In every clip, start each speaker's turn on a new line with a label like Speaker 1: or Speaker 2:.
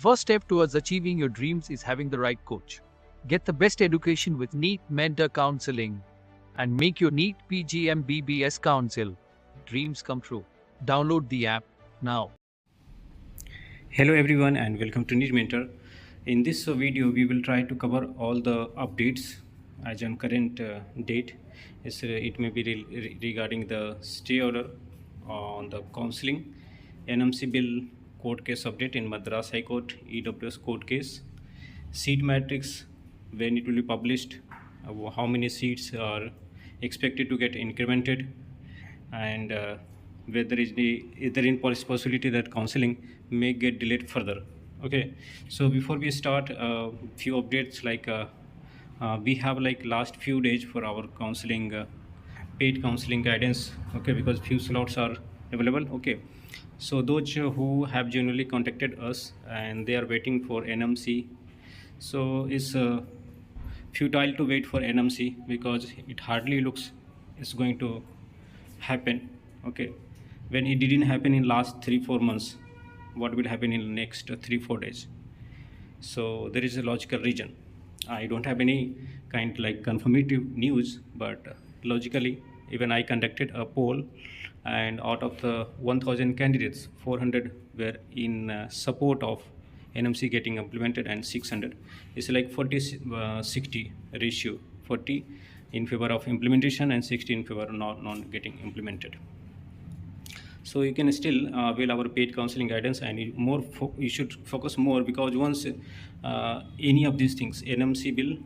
Speaker 1: First step towards achieving your dreams is having the right coach. Get the best education with NEET Mentor Counseling and make your NEET PGMBBS Counsel dreams come true. Download the app now.
Speaker 2: Hello everyone and welcome to NEET Mentor. In this video we will try to cover all the updates as on current date. It may be regarding the stay order on the counseling, NMC bill court case update in Madras High Court, EWS court case, seat matrix, when it will be published, how many seats are expected to get incremented, and whether is there in possibility that counseling may get delayed further. Okay, so before we start, few updates like we have like last few days for our counseling paid counseling guidance. Okay, because few slots are available. Okay, so those who have genuinely contacted us and they are waiting for NMC, so it's futile to wait for NMC because it hardly looks it's going to happen. Okay, when it didn't happen in last 3-4 months, what will happen in the next 3-4 days? So there is a logical reason. I don't have any kind like confirmative news, but logically even I conducted a poll, and out of the 1000 candidates, 400 were in support of NMC getting implemented and 600. It's like 40-60 ratio, 40 in favor of implementation and 60 in favor of non getting implemented. So you can still avail our paid counseling guidance, and you should focus more, because once any of these things, NMC bill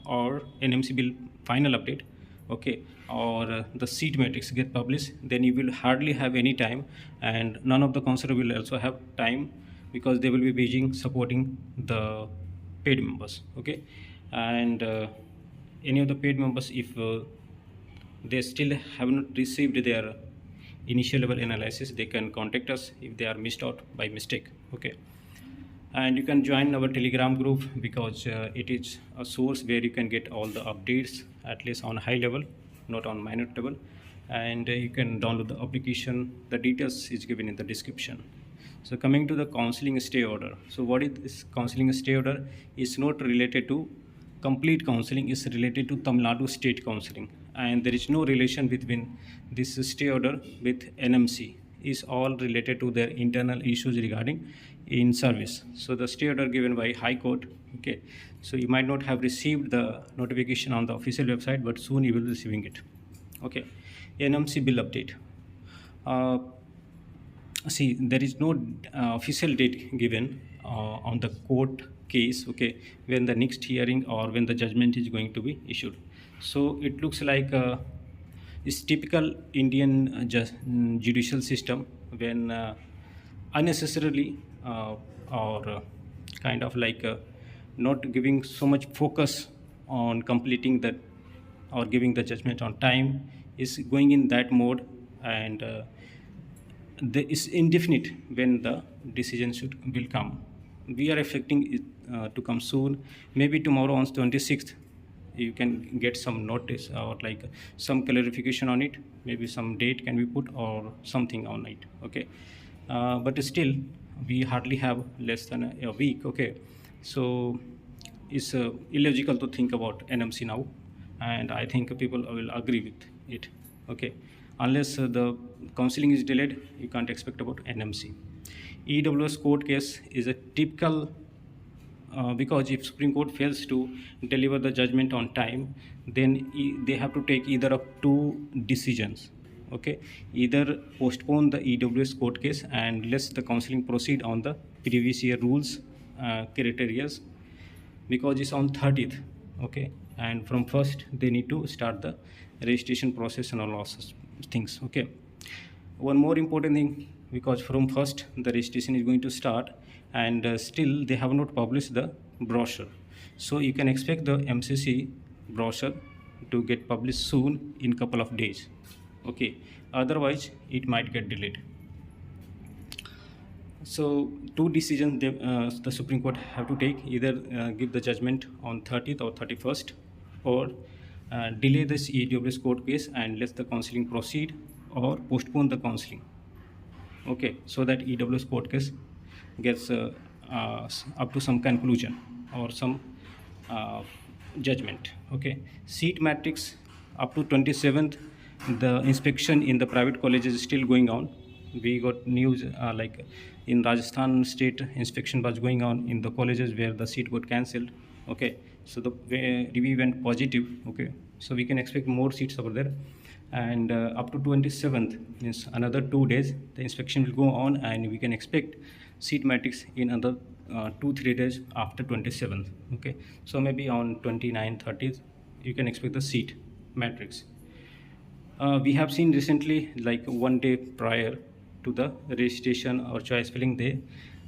Speaker 2: or NMC bill final update, okay, or the seat matrix get published, then you will hardly have any time, and none of the counselor will also have time, because they will be busy supporting the paid members. Okay, and any of the paid members, if they still have not received their initial level analysis, they can contact us if they are missed out by mistake. Okay, and you can join our Telegram group, because it is a source where you can get all the updates, at least on high level, not on minute level, and you can download the application. The details is given in the description. So coming to the counseling stay order, so what is this counseling stay order? Is not related to complete counseling, is related to Tamil Nadu state counseling, and there is no relation between this stay order with NMC. Is all related to their internal issues regarding in service. So the stay order given by High Court. Okay, so you might not have received the notification on the official website, but soon you will be receiving it. Okay, NMC bill update. See, there is no official date given on the court case, okay, when the next hearing or when the judgment is going to be issued. So it looks like it's typical Indian judicial system, when unnecessarily or kind of like not giving so much focus on completing that or giving the judgment on time, is going in that mode, and is indefinite when the decision will come. We are expecting it to come soon, maybe tomorrow on 26th. You can get some notice or like some clarification on it, maybe some date can be put or something on it. Okay, but still we hardly have less than a week. Okay, so it's illogical to think about NMC now, and I think people will agree with it. Okay, unless the counseling is delayed, you can't expect about NMC. EWS court case is a typical, because if Supreme Court fails to deliver the judgment on time, then they have to take either of two decisions. Okay, either postpone the EWS court case and let the counseling proceed on the previous year rules criteria, because it's on 30th. Okay, and from 1st they need to start the registration process and all things. Okay, one more important thing, because from 1st the registration is going to start, and still they have not published the brochure. So you can expect the MCC brochure to get published soon, in couple of days. Okay, otherwise it might get delayed. So two decisions the Supreme Court have to take: either give the judgment on 30th or 31st, or delay this EWS court case and let the counseling proceed, or postpone the counseling. Okay, so that EWS court case gets up to some conclusion or some uh, judgment. Okay, seat matrix up to 27th, the inspection in the private colleges is still going on. We got news like in Rajasthan state, inspection was going on in the colleges where the seat got cancelled. Okay, so the review went positive. Okay, so we can expect more seats over there. And up to 27th means another 2 days the inspection will go on, and we can expect seat matrix in another 2-3 days after 27th. Okay, so maybe on 29th 30th you can expect the seat matrix. We have seen recently, like 1 day prior to the registration or choice filling, they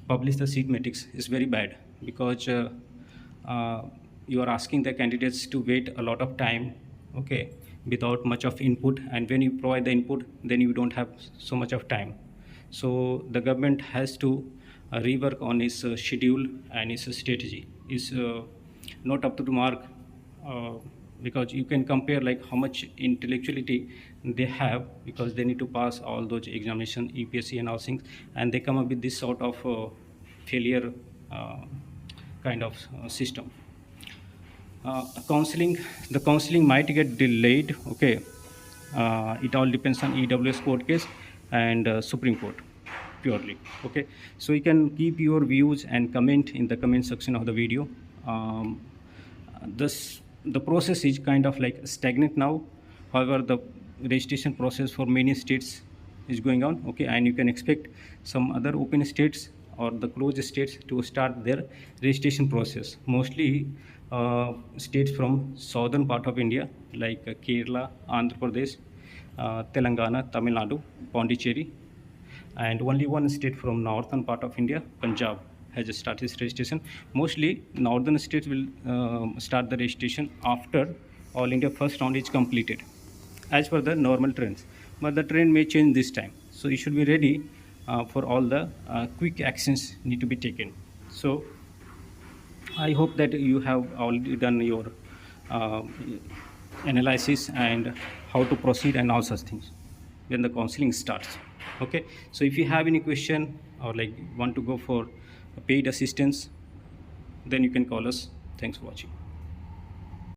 Speaker 2: publish the seat matrix. Is very bad because uh, you are asking the candidates to wait a lot of time, okay, without much of input. And when you provide the input, then you don't have so much of time. So the government has to rework on its schedule and its strategy. Is not up to the mark. Because you can compare like how much intellectuality they have, because they need to pass all those examination, EPSC and all things, and they come up with this sort of failure kind of system. Counseling, the counseling might get delayed. Okay, it all depends on EWS court case and Supreme Court purely. Okay, so you can keep your views and comment in the comment section of the video. The process is kind of like stagnant now. However, the registration process for many states is going on. Okay, and you can expect some other open states or the closed states to start their registration process. Mostly states from southern part of India like Kerala, Andhra Pradesh, Telangana, Tamil Nadu, Pondicherry, and only one state from northern part of India, Punjab, has started its registration. Mostly northern states will start the registration after All India first round is completed, as per the normal trends. But the trend may change this time, so you should be ready for all the quick actions need to be taken. So I hope that you have already done your uh, analysis and how to proceed and all such things when the counseling starts. Okay, so if you have any question or like want to go for paid assistance, then you can call us. Thanks for watching.